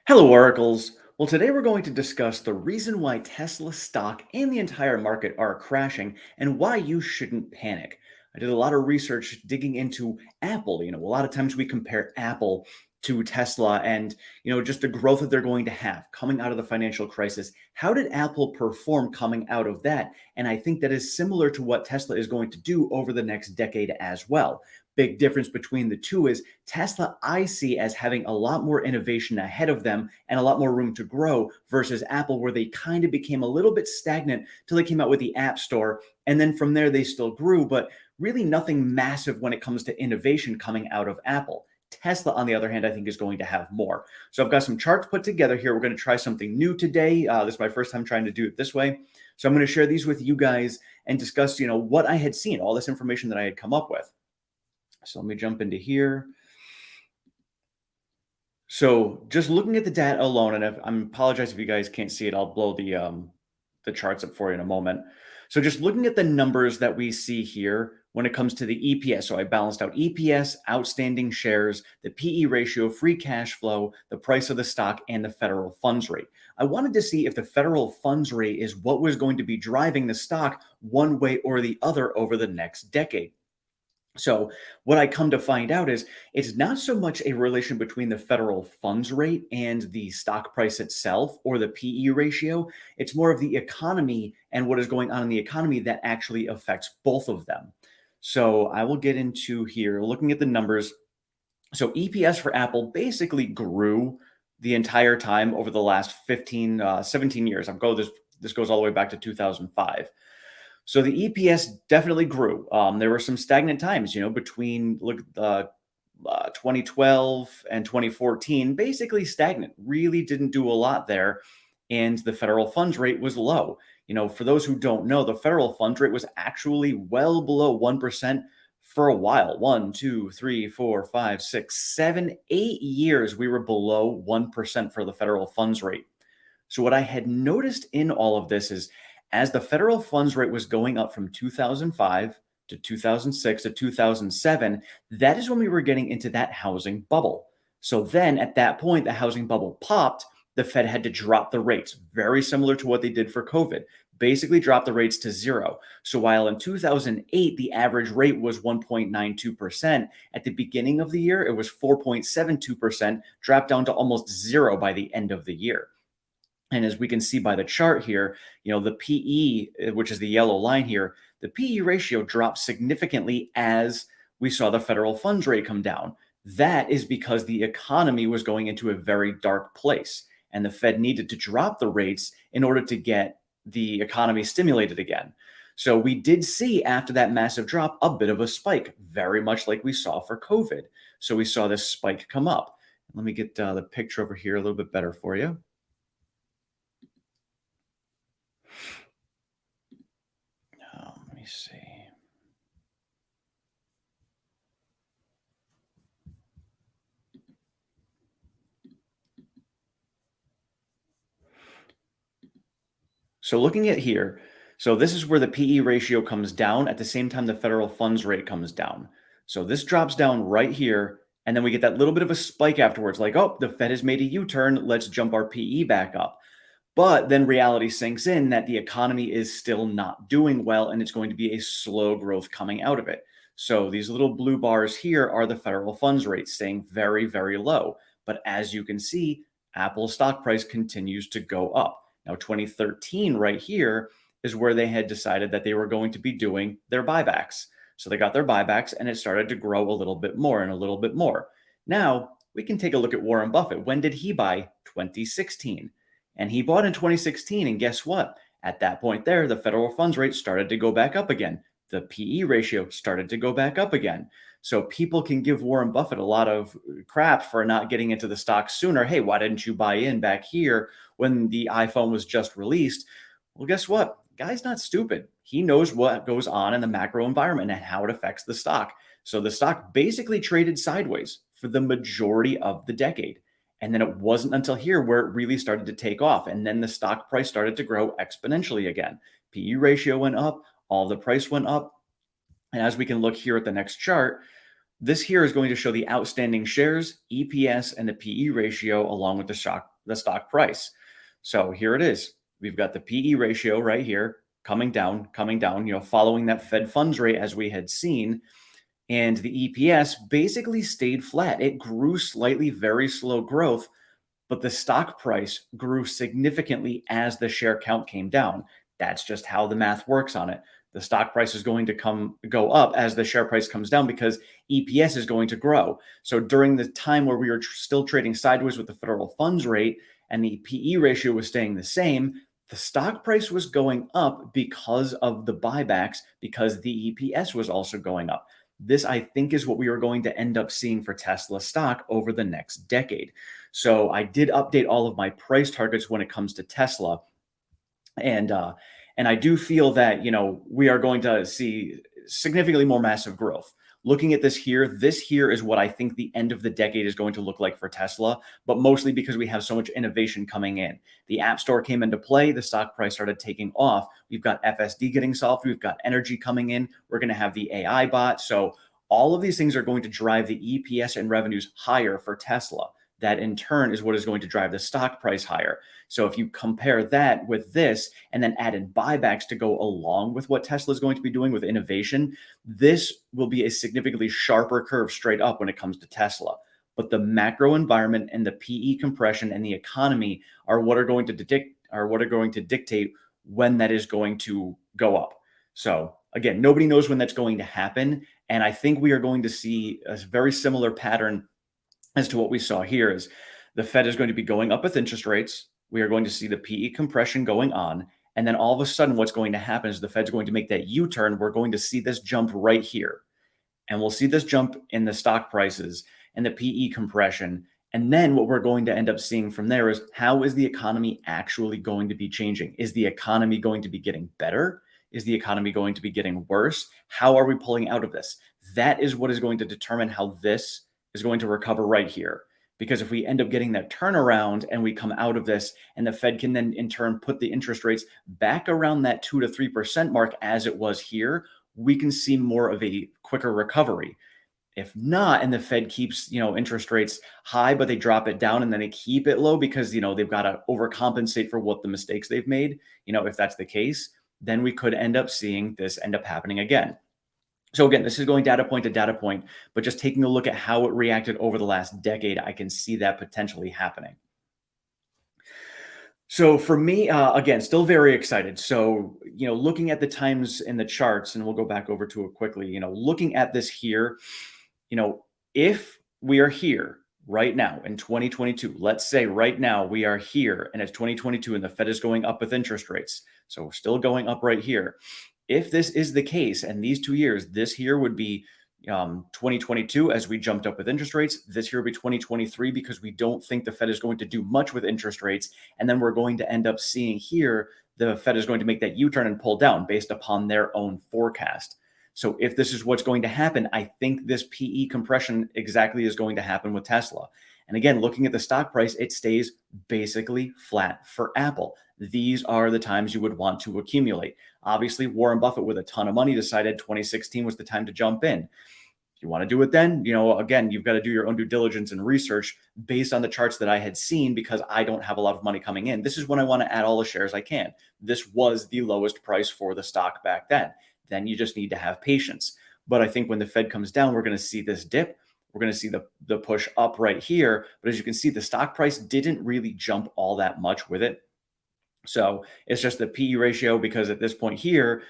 Hello, Oracles. Well, today we're going to discuss the reason why Tesla stock and the entire market are crashing and why you shouldn't panic. I did a lot of research digging into Apple. A lot of times we compare Apple to Tesla and, just the growth that they're going to have coming out of the financial crisis. How did Apple perform coming out of that? And I think that is similar to what Tesla is going to do over the next decade as well. Big difference between the two is Tesla, I see as having a lot more innovation ahead of them and a lot more room to grow versus Apple, where they kind of became a little bit stagnant till they came out with the App Store. And then from there, they still grew, but really nothing massive when it comes to innovation coming out of Apple. Tesla, on the other hand, I think is going to have more. So I've got some charts put together here. We're going to try something new today. This is my first time trying to do it this way. So I'm going to share these with you guys and discuss, what I had seen, all this information that I had come up with. So let me jump into here. So just looking at the data alone, and I apologize if you guys can't see it, I'll blow the charts up for you in a moment. So just looking at the numbers that we see here when it comes to the EPS. So I balanced out EPS, outstanding shares, the PE ratio, free cash flow, the price of the stock, and the federal funds rate. I wanted to see if the federal funds rate is what was going to be driving the stock one way or the other over the next decade. So what I come to find out is it's not so much a relation between the federal funds rate and the stock price itself or the PE ratio. It's more of the economy and what is going on in the economy that actually affects both of them. So I will get into here looking at the numbers. So EPS for Apple basically grew the entire time over the last 17 years. This goes all the way back to 2005. So the EPS definitely grew. There were some stagnant times, between 2012 and 2014, basically stagnant. Really didn't do a lot there, and the federal funds rate was low. For those who don't know, the federal funds rate was actually well below 1% for a while. 1, 2, 3, 4, 5, 6, 7, 8 years, we were below 1% for the federal funds rate. So what I had noticed in all of this is as the federal funds rate was going up from 2005 to 2006 to 2007, that is when we were getting into that housing bubble. So then at that point, the housing bubble popped. The Fed had to drop the rates, very similar to what they did for COVID, basically drop the rates to zero. So while in 2008, the average rate was 1.92%, at the beginning of the year, it was 4.72%, dropped down to almost zero by the end of the year. And as we can see by the chart here, the PE, which is the yellow line here, the PE ratio dropped significantly as we saw the federal funds rate come down. That is because the economy was going into a very dark place, and the Fed needed to drop the rates in order to get the economy stimulated again. So we did see after that massive drop a bit of a spike, very much like we saw for COVID. So we saw this spike come up. Let me get the picture over here a little bit better for you. Let me see. So looking at here, so this is where the PE ratio comes down at the same time the federal funds rate comes down. So this drops down right here, and then we get that little bit of a spike afterwards, like, oh, the Fed has made a U-turn, let's jump our PE back up. But then reality sinks in that the economy is still not doing well, and it's going to be a slow growth coming out of it. So these little blue bars here are the federal funds rate staying very, very low. But as you can see, Apple's stock price continues to go up. Now, 2013 right here is where they had decided that they were going to be doing their buybacks. So they got their buybacks, and it started to grow a little bit more and a little bit more. Now, we can take a look at Warren Buffett. When did he buy? 2016. And he bought in 2016, and guess what? At that point there, the federal funds rate started to go back up again. The PE ratio started to go back up again. So people can give Warren Buffett a lot of crap for not getting into the stock sooner. Hey, why didn't you buy in back here when the iPhone was just released? Well, guess what? Guy's not stupid. He knows what goes on in the macro environment and how it affects the stock. So the stock basically traded sideways for the majority of the decade. And then it wasn't until here where it really started to take off. And then the stock price started to grow exponentially again. PE ratio went up, all the price went up. And as we can look here at the next chart, this here is going to show the outstanding shares, EPS, and the PE ratio along with the the stock price. So here it is. We've got the PE ratio right here coming down, following that Fed funds rate as we had seen. And the EPS basically stayed flat. It grew slightly, very slow growth, but the stock price grew significantly as the share count came down. That's just how the math works on it. The stock price is going to go up as the share price comes down because EPS is going to grow. So during the time where we were still trading sideways with the federal funds rate and the PE ratio was staying the same, the stock price was going up because of the buybacks, because the EPS was also going up. This, I think, is what we are going to end up seeing for Tesla stock over the next decade. So I did update all of my price targets when it comes to Tesla. And I do feel that, we are going to see significantly more massive growth. Looking at this here is what I think the end of the decade is going to look like for Tesla, but mostly because we have so much innovation coming in. The App Store came into play, the stock price started taking off. We've got FSD getting solved, we've got energy coming in, we're going to have the AI bot. So all of these things are going to drive the EPS and revenues higher for Tesla. That in turn is what is going to drive the stock price higher. So if you compare that with this and then add in buybacks to go along with what Tesla is going to be doing with innovation, this will be a significantly sharper curve straight up when it comes to Tesla. But the macro environment and the PE compression and the economy are what are going to dictate when that is going to go up. So again, nobody knows when that's going to happen. And I think we are going to see a very similar pattern as to what we saw here. Is the Fed is going to be going up with interest rates. We are going to see the PE compression going on. And then all of a sudden, what's going to happen is the Fed's going to make that U-turn. We're going to see this jump right here. And we'll see this jump in the stock prices and the PE compression. And then what we're going to end up seeing from there is, how is the economy actually going to be changing? Is the economy going to be getting better? Is the economy going to be getting worse? How are we pulling out of this? That is what is going to determine how this is going to recover right here. Because if we end up getting that turnaround and we come out of this, and the Fed can then in turn put the interest rates back around that 2 to 3% mark as it was here, we can see more of a quicker recovery. If not, and the Fed keeps, interest rates high, but they drop it down and then they keep it low because, they've got to overcompensate for what the mistakes they've made. If that's the case, then we could end up seeing this end up happening again. So again, this is going data point to data point, but just taking a look at how it reacted over the last decade, I can see that potentially happening. So for me, again, still very excited. So, looking at the times in the charts, and we'll go back over to it quickly, looking at this here, if we are here right now in 2022, let's say right now we are here and it's 2022 and the Fed is going up with interest rates. So we're still going up right here. If this is the case, and these 2 years, this here would be 2022 as we jumped up with interest rates. This year will be 2023 because we don't think the Fed is going to do much with interest rates. And then we're going to end up seeing here the Fed is going to make that U-turn and pull down based upon their own forecast. So if this is what's going to happen, I think this PE compression exactly is going to happen with Tesla. And again, looking at the stock price, it stays basically flat for Apple. These are the times you would want to accumulate. Obviously, Warren Buffett, with a ton of money, decided 2016 was the time to jump in. If you want to do it then, again, you've got to do your own due diligence and research based on the charts that I had seen, because I don't have a lot of money coming in. This is when I want to add all the shares I can. This was the lowest price for the stock back then. Then you just need to have patience. But I think when the Fed comes down, we're going to see this dip. We're going to see the push up right here. But as you can see, the stock price didn't really jump all that much with it. So it's just the PE ratio, because at this point here,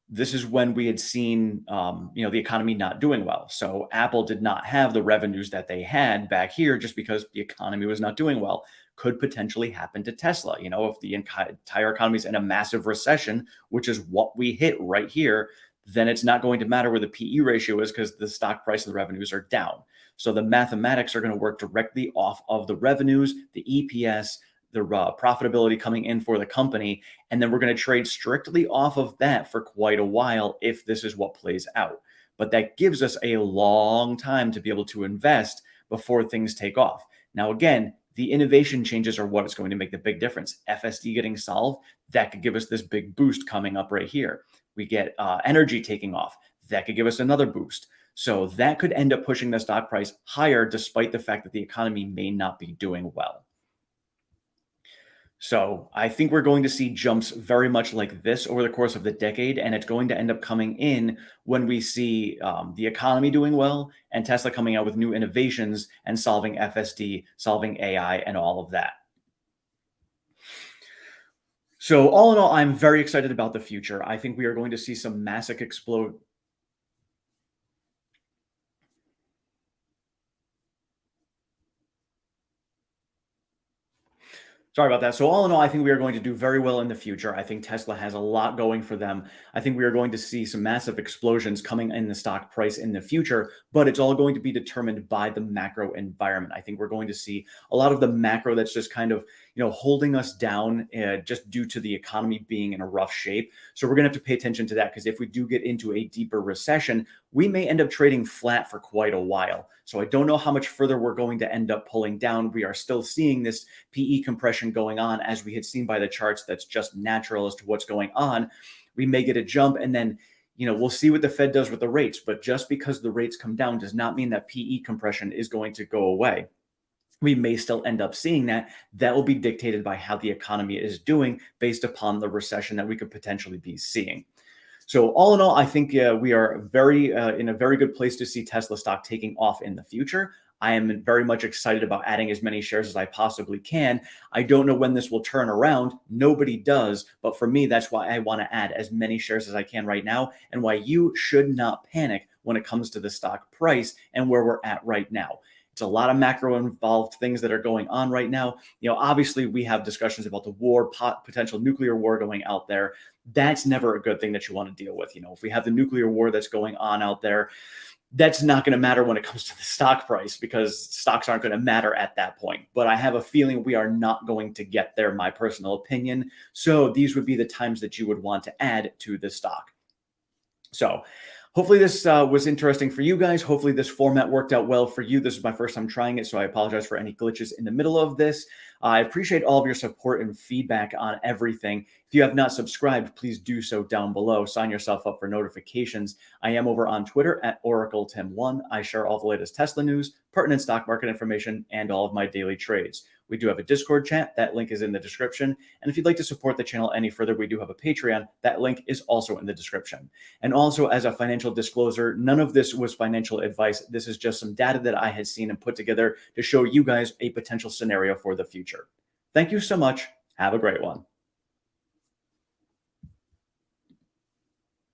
this is when we had seen, the economy not doing well. So Apple did not have the revenues that they had back here just because the economy was not doing well. Could potentially happen to Tesla. If the entire economy is in a massive recession, which is what we hit right here, then it's not going to matter where the PE ratio is because the stock price and the revenues are down. So the mathematics are going to work directly off of the revenues, the EPS, the profitability coming in for the company. And then we're going to trade strictly off of that for quite a while if this is what plays out. But that gives us a long time to be able to invest before things take off. Now, again, the innovation changes are what is going to make the big difference. FSD getting solved, that could give us this big boost coming up right here. We get energy taking off. That could give us another boost. So that could end up pushing the stock price higher, despite the fact that the economy may not be doing well. So I think we're going to see jumps very much like this over the course of the decade, and it's going to end up coming in when we see the economy doing well and Tesla coming out with new innovations and solving FSD, solving AI, and all of that. So all in all, I'm very excited about the future. I think we are going to see some massive explode. Sorry about that. So all in all, I think we are going to do very well in the future. I think Tesla has a lot going for them. I think we are going to see some massive explosions coming in the stock price in the future, but it's all going to be determined by the macro environment. I think we're going to see a lot of the macro that's just kind of, holding us down just due to the economy being in a rough shape. So we're going to have to pay attention to that because if we do get into a deeper recession, we may end up trading flat for quite a while. So I don't know how much further we're going to end up pulling down. We are still seeing this PE compression going on, as we had seen by the charts. That's just natural as to what's going on. We may get a jump and then we'll see what the Fed does with the rates. But just because the rates come down does not mean that PE compression is going to go away. We may still end up seeing that. That will be dictated by how the economy is doing based upon the recession that we could potentially be seeing. So all in all, I think we are in a very good place to see Tesla stock taking off in the future. I am very much excited about adding as many shares as I possibly can. I don't know when this will turn around. Nobody does. But for me, that's why I want to add as many shares as I can right now and why you should not panic when it comes to the stock price and where we're at right now. It's a lot of macro involved things that are going on right now. Obviously we have discussions about the war, potential nuclear war going out there. That's never a good thing that you want to deal with. If we have the nuclear war that's going on out there, that's not going to matter when it comes to the stock price because stocks aren't going to matter at that point. But I have a feeling we are not going to get there, my personal opinion. So these would be the times that you would want to add to the stock. So hopefully this was interesting for you guys. Hopefully this format worked out well for you. This is my first time trying it, so I apologize for any glitches in the middle of this. I appreciate all of your support and feedback on everything. If you have not subscribed, please do so down below. Sign yourself up for notifications. I am over on Twitter at OracleTim1. I share all the latest Tesla news, pertinent stock market information, and all of my daily trades. We do have a Discord chat. That link is in the description. And if you'd like to support the channel any further, we do have a Patreon. That link is also in the description. And also, as a financial disclosure, none of this was financial advice. This is just some data that I had seen and put together to show you guys a potential scenario for the future. Thank you so much. Have a great one.